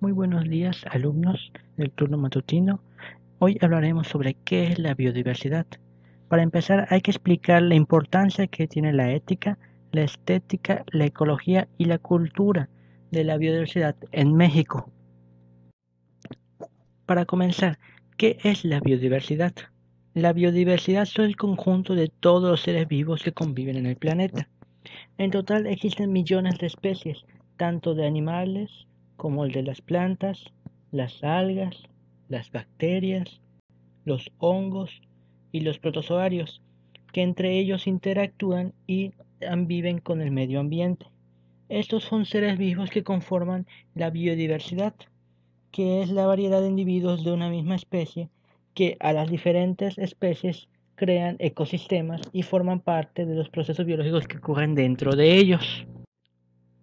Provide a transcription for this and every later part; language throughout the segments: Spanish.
Muy buenos días, alumnos del turno matutino. Hoy hablaremos sobre qué es la biodiversidad. Para empezar, hay que explicar la importancia que tiene la ética, la estética, la ecología y la cultura de la biodiversidad en México. Para comenzar, ¿qué es la biodiversidad? La biodiversidad es el conjunto de todos los seres vivos que conviven en el planeta. En total existen millones de especies, tanto de animales como el de las plantas, las algas, las bacterias, los hongos y los protozoarios, que entre ellos interactúan y viven con el medio ambiente. Estos son seres vivos que conforman la biodiversidad, que es la variedad de individuos de una misma especie que a las diferentes especies crean ecosistemas y forman parte de los procesos biológicos que ocurren dentro de ellos.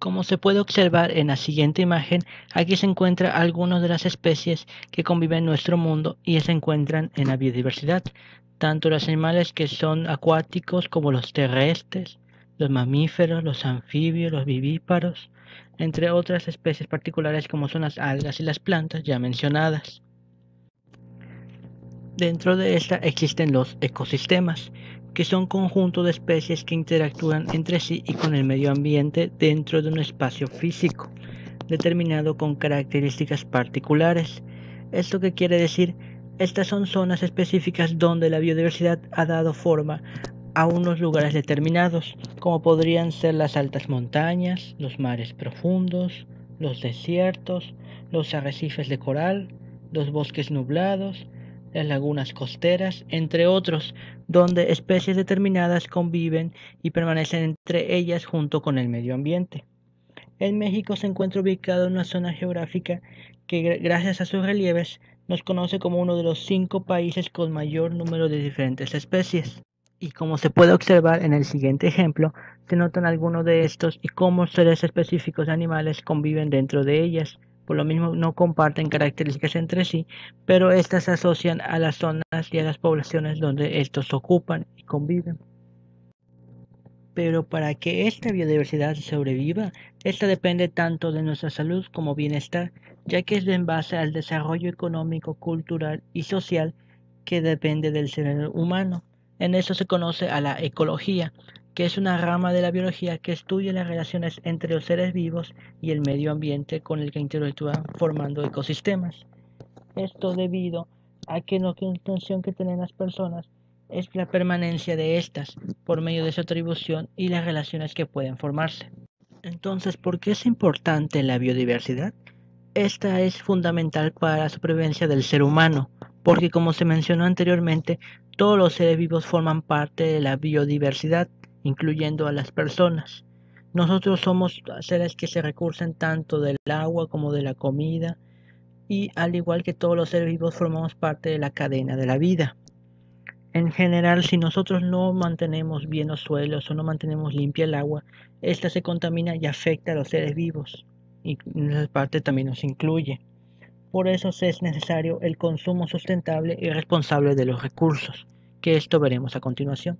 Como se puede observar en la siguiente imagen, aquí se encuentran algunas de las especies que conviven en nuestro mundo y se encuentran en la biodiversidad, tanto los animales que son acuáticos como los terrestres, los mamíferos, los anfibios, los vivíparos, entre otras especies particulares como son las algas y las plantas ya mencionadas. Dentro de esta existen los ecosistemas, que son conjuntos de especies que interactúan entre sí y con el medio ambiente dentro de un espacio físico, determinado con características particulares. ¿Esto qué quiere decir? Estas son zonas específicas donde la biodiversidad ha dado forma a unos lugares determinados, como podrían ser las altas montañas, los mares profundos, los desiertos, los arrecifes de coral, los bosques nublados, las lagunas costeras, entre otros, donde especies determinadas conviven y permanecen entre ellas junto con el medio ambiente. En México se encuentra ubicado en una zona geográfica que, gracias a sus relieves, nos conoce como uno de los 5 países con mayor número de diferentes especies. Y como se puede observar en el siguiente ejemplo, se notan algunos de estos y cómo seres específicos de animales conviven dentro de ellas. Por lo mismo no comparten características entre sí, pero estas se asocian a las zonas y a las poblaciones donde estos ocupan y conviven. Pero para que esta biodiversidad sobreviva, esta depende tanto de nuestra salud como bienestar, ya que es en base al desarrollo económico, cultural y social que depende del ser humano. En eso se conoce a la ecología, que es una rama de la biología que estudia las relaciones entre los seres vivos y el medio ambiente con el que interactúan formando ecosistemas. Esto debido a que la intención que tienen las personas es la permanencia de estas por medio de su atribución y las relaciones que pueden formarse. Entonces, ¿por qué es importante la biodiversidad? Esta es fundamental para la supervivencia del ser humano, porque como se mencionó anteriormente, todos los seres vivos forman parte de la biodiversidad, incluyendo a las personas. Nosotros somos seres que se recurren tanto del agua como de la comida, y al igual que todos los seres vivos formamos parte de la cadena de la vida. En general, si nosotros no mantenemos bien los suelos o no mantenemos limpia el agua, esta se contamina y afecta a los seres vivos, y en esa parte también nos incluye. Por eso es necesario el consumo sustentable y responsable de los recursos, que esto veremos a continuación.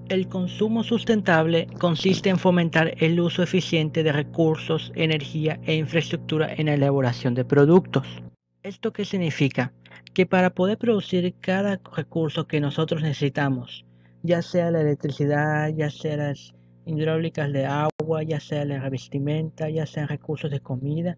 El consumo sustentable consiste en fomentar el uso eficiente de recursos, energía e infraestructura en la elaboración de productos. ¿Esto qué significa? Que para poder producir cada recurso que nosotros necesitamos, ya sea la electricidad, ya sea las hidráulicas de agua, ya sea la vestimenta, ya sean recursos de comida,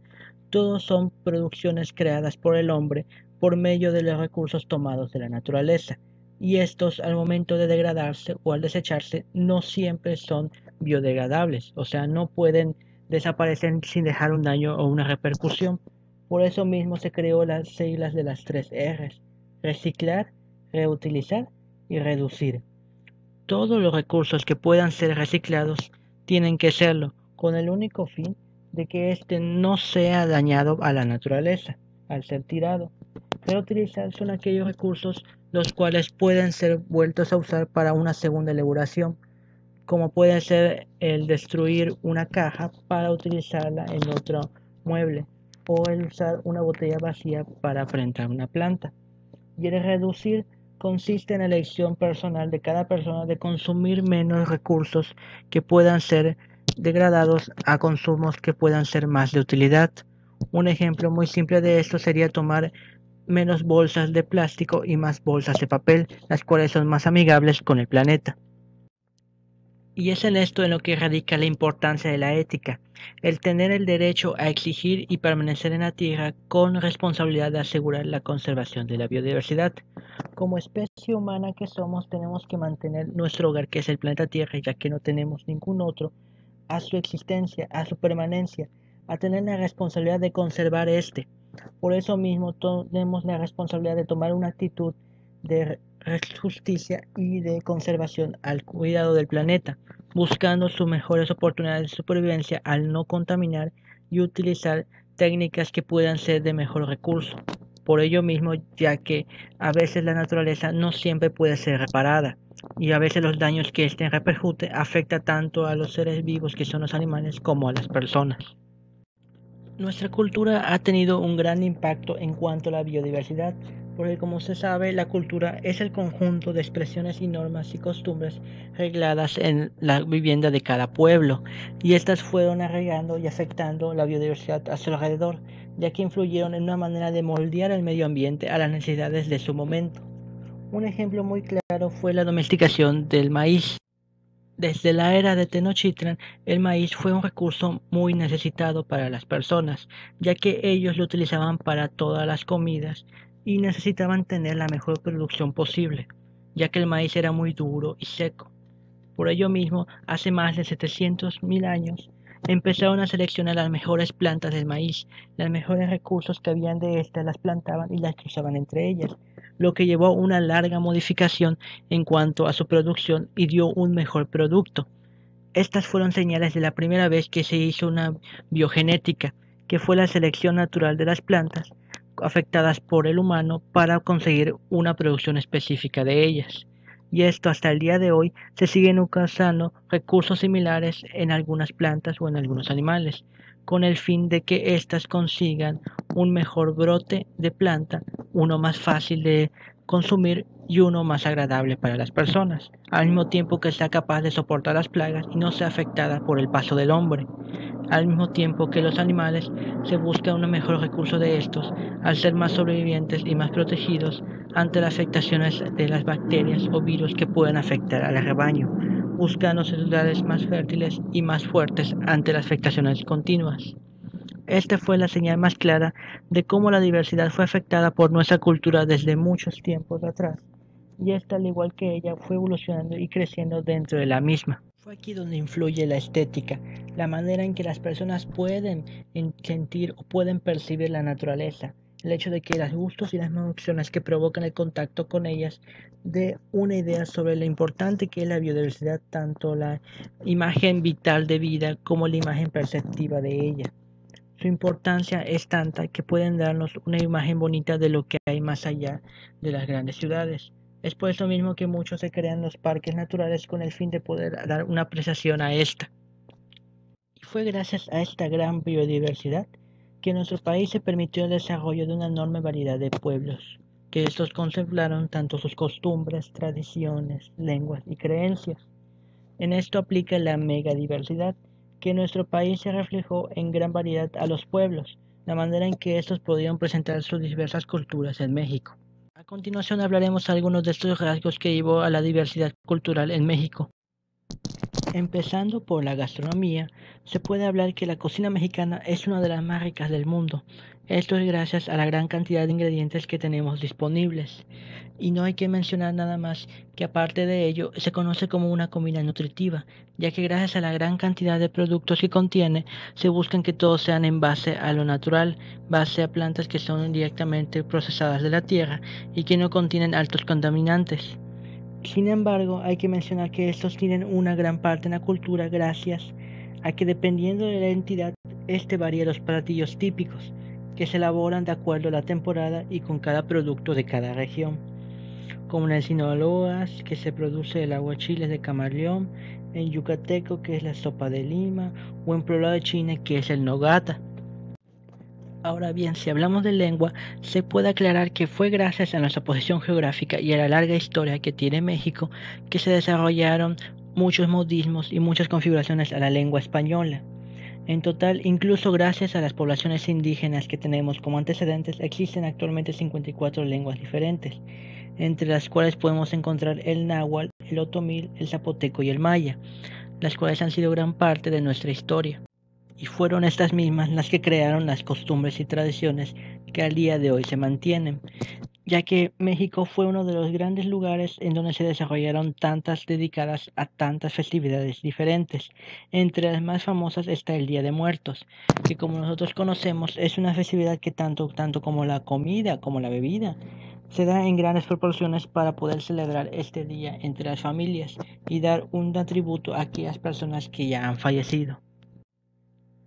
todos son producciones creadas por el hombre por medio de los recursos tomados de la naturaleza, y estos al momento de degradarse o al desecharse no siempre son biodegradables, o sea, no pueden desaparecer sin dejar un daño o una repercusión. Por eso mismo se creó las siglas de las 3 R's: reciclar, reutilizar y reducir. Todos los recursos que puedan ser reciclados tienen que serlo, con el único fin de que éste no sea dañado a la naturaleza al ser tirado. Reutilizar son aquellos recursos los cuales pueden ser vueltos a usar para una segunda elaboración, como puede ser el destruir una caja para utilizarla en otro mueble, o el usar una botella vacía para plantar una planta. Y el reducir consiste en la elección personal de cada persona de consumir menos recursos que puedan ser degradados a consumos que puedan ser más de utilidad. Un ejemplo muy simple de esto sería tomar menos bolsas de plástico y más bolsas de papel, las cuales son más amigables con el planeta. Y es en esto en lo que radica la importancia de la ética, el tener el derecho a exigir y permanecer en la Tierra con responsabilidad de asegurar la conservación de la biodiversidad. Como especie humana que somos, tenemos que mantener nuestro hogar, que es el planeta Tierra, ya que no tenemos ningún otro, a su existencia, a su permanencia, a tener la responsabilidad de conservar este. Por eso mismo tenemos la responsabilidad de tomar una actitud de justicia y de conservación al cuidado del planeta, buscando sus mejores oportunidades de supervivencia al no contaminar y utilizar técnicas que puedan ser de mejor recurso. Por ello mismo, ya que a veces la naturaleza no siempre puede ser reparada y a veces los daños que éste repercute afecta tanto a los seres vivos que son los animales como a las personas. Nuestra cultura ha tenido un gran impacto en cuanto a la biodiversidad, porque como se sabe, la cultura es el conjunto de expresiones y normas y costumbres regladas en la vivienda de cada pueblo, y estas fueron arraigando y afectando la biodiversidad a su alrededor, ya que influyeron en una manera de moldear el medio ambiente a las necesidades de su momento. Un ejemplo muy claro fue la domesticación del maíz. Desde la era de Tenochtitlan, el maíz fue un recurso muy necesitado para las personas, ya que ellos lo utilizaban para todas las comidas y necesitaban tener la mejor producción posible, ya que el maíz era muy duro y seco. Por ello mismo, hace más de 700.000 años, empezaron a seleccionar las mejores plantas del maíz, los mejores recursos que habían de estas las plantaban y las cruzaban entre ellas, lo que llevó a una larga modificación en cuanto a su producción y dio un mejor producto. Estas fueron señales de la primera vez que se hizo una biogenética, que fue la selección natural de las plantas afectadas por el humano para conseguir una producción específica de ellas. Y esto hasta el día de hoy se siguen usando recursos similares en algunas plantas o en algunos animales, con el fin de que éstas consigan un mejor brote de planta, uno más fácil de consumir y uno más agradable para las personas, al mismo tiempo que sea capaz de soportar las plagas y no sea afectada por el paso del hombre. Al mismo tiempo que los animales, se busca un mejor recurso de estos, al ser más sobrevivientes y más protegidos ante las afectaciones de las bacterias o virus que pueden afectar al rebaño, buscando celulares más fértiles y más fuertes ante las afectaciones continuas. Esta fue la señal más clara de cómo la diversidad fue afectada por nuestra cultura desde muchos tiempos atrás, y esta, al igual que ella, fue evolucionando y creciendo dentro de la misma. Fue aquí donde influye la estética, la manera en que las personas pueden sentir o pueden percibir la naturaleza, el hecho de que los gustos y las emociones que provocan el contacto con ellas de una idea sobre lo importante que es la biodiversidad, tanto la imagen vital de vida como la imagen perceptiva de ella. Su importancia es tanta que pueden darnos una imagen bonita de lo que hay más allá de las grandes ciudades. Es por eso mismo que muchos se crean los parques naturales con el fin de poder dar una apreciación a esta. Y fue gracias a esta gran biodiversidad que en nuestro país se permitió el desarrollo de una enorme variedad de pueblos, que estos conservaron tanto sus costumbres, tradiciones, lenguas y creencias. En esto aplica la megadiversidad, que en nuestro país se reflejó en gran variedad a los pueblos, la manera en que estos podían presentar sus diversas culturas en México. A continuación hablaremos algunos de estos rasgos que llevó a la diversidad cultural en México. Empezando por la gastronomía, se puede hablar que la cocina mexicana es una de las más ricas del mundo. Esto es gracias a la gran cantidad de ingredientes que tenemos disponibles. Y no hay que mencionar nada más que aparte de ello se conoce como una comida nutritiva, ya que gracias a la gran cantidad de productos que contiene, se buscan que todos sean en base a lo natural, base a plantas que son directamente procesadas de la tierra y que no contienen altos contaminantes. Sin embargo, hay que mencionar que estos tienen una gran parte en la cultura gracias a que dependiendo de la entidad, este varía los platillos típicos, que se elaboran de acuerdo a la temporada y con cada producto de cada región, como en el Sinaloa, que se produce el aguachile de camaleón, en Yucateco, que es la sopa de lima, o en Puebla de China, que es el nogata. Ahora bien, si hablamos de lengua, se puede aclarar que fue gracias a nuestra posición geográfica y a la larga historia que tiene México que se desarrollaron muchos modismos y muchas configuraciones a la lengua española, En total, incluso gracias a las poblaciones indígenas que tenemos como antecedentes, existen actualmente 54 lenguas diferentes, entre las cuales podemos encontrar el náhuatl, el otomí, el zapoteco y el maya, las cuales han sido gran parte de nuestra historia. Y fueron estas mismas las que crearon las costumbres y tradiciones que al día de hoy se mantienen, ya que México fue uno de los grandes lugares en donde se desarrollaron tantas dedicadas a tantas festividades diferentes. Entre las más famosas está el Día de Muertos, que como nosotros conocemos es una festividad que tanto como la comida como la bebida se da en grandes proporciones para poder celebrar este día entre las familias y dar un atributo a aquellas personas que ya han fallecido.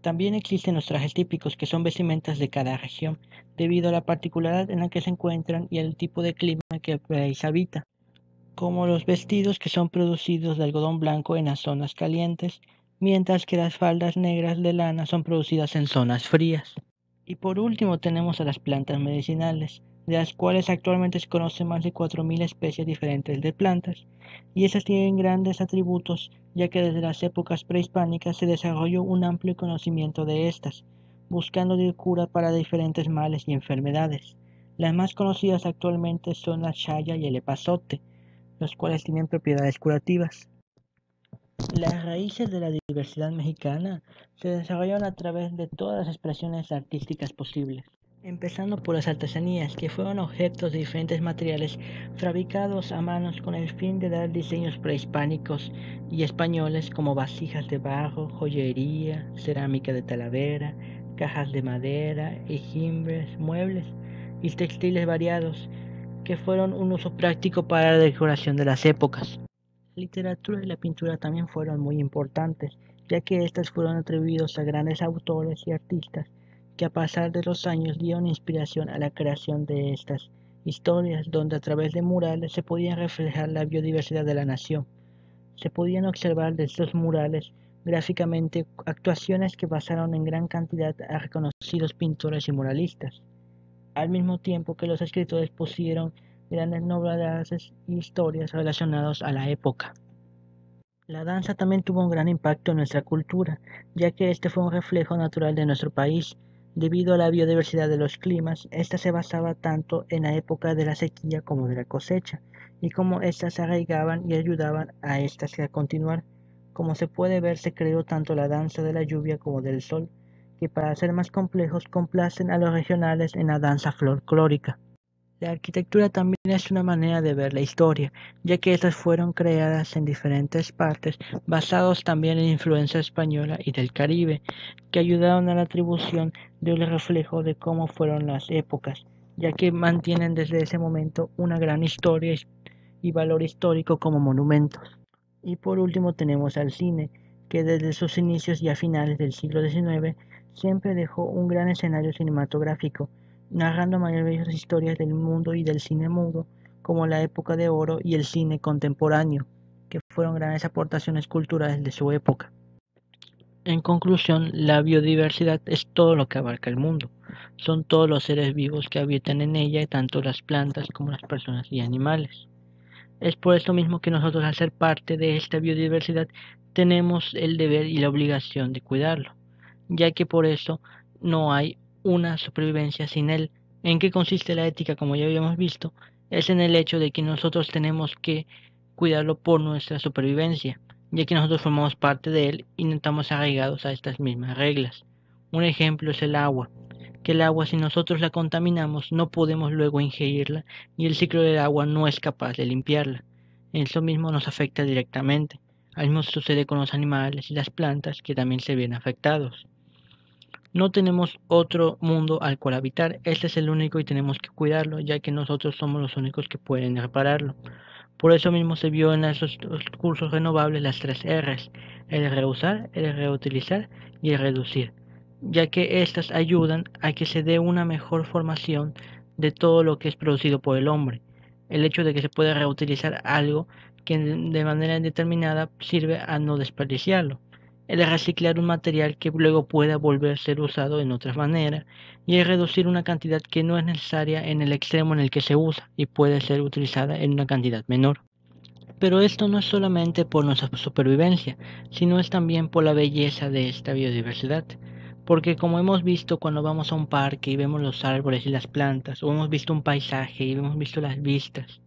También existen los trajes típicos, que son vestimentas de cada región, debido a la particularidad en la que se encuentran y el tipo de clima que el país habita, como los vestidos que son producidos de algodón blanco en las zonas calientes, mientras que las faldas negras de lana son producidas en zonas frías. Y por último tenemos a las plantas medicinales, de las cuales actualmente se conocen más de 4.000 especies diferentes de plantas, y esas tienen grandes atributos, ya que desde las épocas prehispánicas se desarrolló un amplio conocimiento de estas, buscando de cura para diferentes males y enfermedades. Las más conocidas actualmente son la chaya y el epazote, los cuales tienen propiedades curativas. Las raíces de la diversidad mexicana se desarrollaron a través de todas las expresiones artísticas posibles, empezando por las artesanías, que fueron objetos de diferentes materiales fabricados a manos con el fin de dar diseños prehispánicos y españoles, como vasijas de barro, joyería, cerámica de Talavera, cajas de madera, ejimbres, muebles y textiles variados, que fueron un uso práctico para la decoración de las épocas. La literatura y la pintura también fueron muy importantes, ya que estas fueron atribuidos a grandes autores y artistas que a pasar de los años dieron inspiración a la creación de estas historias, donde a través de murales se podía reflejar la biodiversidad de la nación. Se podían observar de estos murales gráficamente actuaciones que basaron en gran cantidad a reconocidos pintores y muralistas, al mismo tiempo que los escritores pusieron grandes novedades y historias relacionadas a la época. La danza también tuvo un gran impacto en nuestra cultura, ya que este fue un reflejo natural de nuestro país. Debido a la biodiversidad de los climas, esta se basaba tanto en la época de la sequía como de la cosecha, y cómo éstas se arraigaban y ayudaban a estas a continuar. Como se puede ver, se creó tanto la danza de la lluvia como del sol, que para ser más complejos complacen a los regionales en la danza folclórica. La arquitectura también es una manera de ver la historia, ya que estas fueron creadas en diferentes partes, basados también en influencia española y del Caribe, que ayudaron a la atribución de un reflejo de cómo fueron las épocas, ya que mantienen desde ese momento una gran historia y valor histórico como monumentos. Y por último tenemos al cine, que desde sus inicios y a finales del siglo XIX siempre dejó un gran escenario cinematográfico, narrando maravillosas historias del mundo y del cine mudo, como la época de oro y el cine contemporáneo, que fueron grandes aportaciones culturales de su época. En conclusión, la biodiversidad es todo lo que abarca el mundo. Son todos los seres vivos que habitan en ella, tanto las plantas como las personas y animales. Es por esto mismo que nosotros, al ser parte de esta biodiversidad, tenemos el deber y la obligación de cuidarlo, ya que por eso no hay una supervivencia sin él. ¿En qué consiste la ética? Como ya habíamos visto, es en el hecho de que nosotros tenemos que cuidarlo por nuestra supervivencia, ya que nosotros formamos parte de él y no estamos arraigados a estas mismas reglas. Un ejemplo es el agua, que el agua, si nosotros la contaminamos, no podemos luego ingerirla y el ciclo del agua no es capaz de limpiarla. Eso mismo nos afecta directamente. Al mismo sucede con los animales y las plantas, que también se ven afectados. No tenemos otro mundo al cual habitar, este es el único y tenemos que cuidarlo, ya que nosotros somos los únicos que pueden repararlo. Por eso mismo se vio en esos cursos renovables las 3 R's: el reusar, el reutilizar y el reducir, ya que estas ayudan a que se dé una mejor formación de todo lo que es producido por el hombre. El hecho de que se pueda reutilizar algo que de manera indeterminada sirve a no desperdiciarlo. El reciclar un material que luego pueda volver a ser usado en otra manera, y el reducir una cantidad que no es necesaria en el extremo en el que se usa y puede ser utilizada en una cantidad menor. Pero esto no es solamente por nuestra supervivencia, sino es también por la belleza de esta biodiversidad. Porque como hemos visto cuando vamos a un parque y vemos los árboles y las plantas, o hemos visto un paisaje y hemos visto las vistas,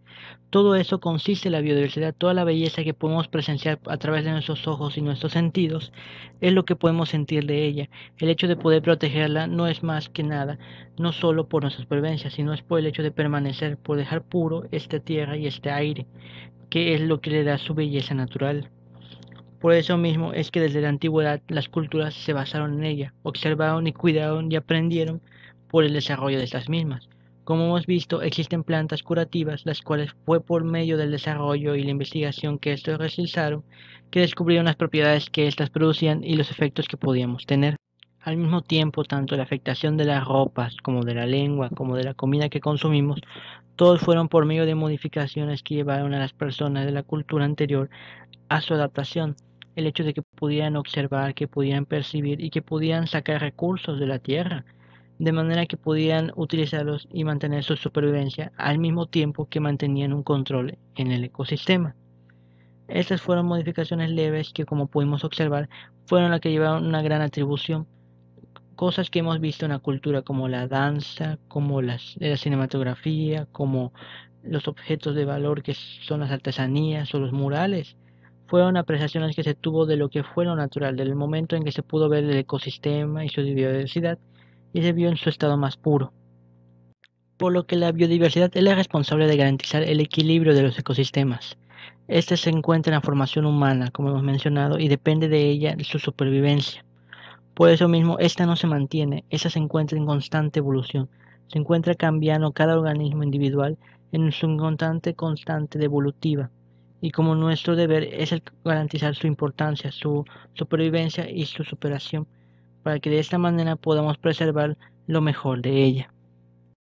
todo eso consiste en la biodiversidad, toda la belleza que podemos presenciar a través de nuestros ojos y nuestros sentidos, es lo que podemos sentir de ella. El hecho de poder protegerla no es más que nada, no solo por nuestra supervivencia, sino es por el hecho de permanecer, por dejar puro esta tierra y este aire, que es lo que le da su belleza natural. Por eso mismo es que desde la antigüedad las culturas se basaron en ella, observaron y cuidaron y aprendieron por el desarrollo de estas mismas. Como hemos visto, existen plantas curativas, las cuales fue por medio del desarrollo y la investigación que estos realizaron, que descubrieron las propiedades que éstas producían y los efectos que podíamos tener. Al mismo tiempo, tanto la afectación de las ropas, como de la lengua, como de la comida que consumimos, todos fueron por medio de modificaciones que llevaron a las personas de la cultura anterior a su adaptación, el hecho de que pudieran observar, que pudieran percibir y que pudieran sacar recursos de la tierra, de manera que pudieran utilizarlos y mantener su supervivencia al mismo tiempo que mantenían un control en el ecosistema. Estas fueron modificaciones leves que, como pudimos observar, fueron las que llevaron una gran atribución. Cosas que hemos visto en la cultura como la danza, como la cinematografía, como los objetos de valor que son las artesanías o los murales, fueron apreciaciones que se tuvo de lo que fue lo natural, del momento en que se pudo ver el ecosistema y su biodiversidad y se vio en su estado más puro. Por lo que la biodiversidad es la responsable de garantizar el equilibrio de los ecosistemas. Este se encuentra en la formación humana, como hemos mencionado, y depende de ella su supervivencia. Por eso mismo, esta no se mantiene, esta se encuentra en constante evolución. Se encuentra cambiando cada organismo individual en su constante de evolutiva. Y como nuestro deber es el garantizar su importancia, su supervivencia y su superación, para que de esta manera podamos preservar lo mejor de ella.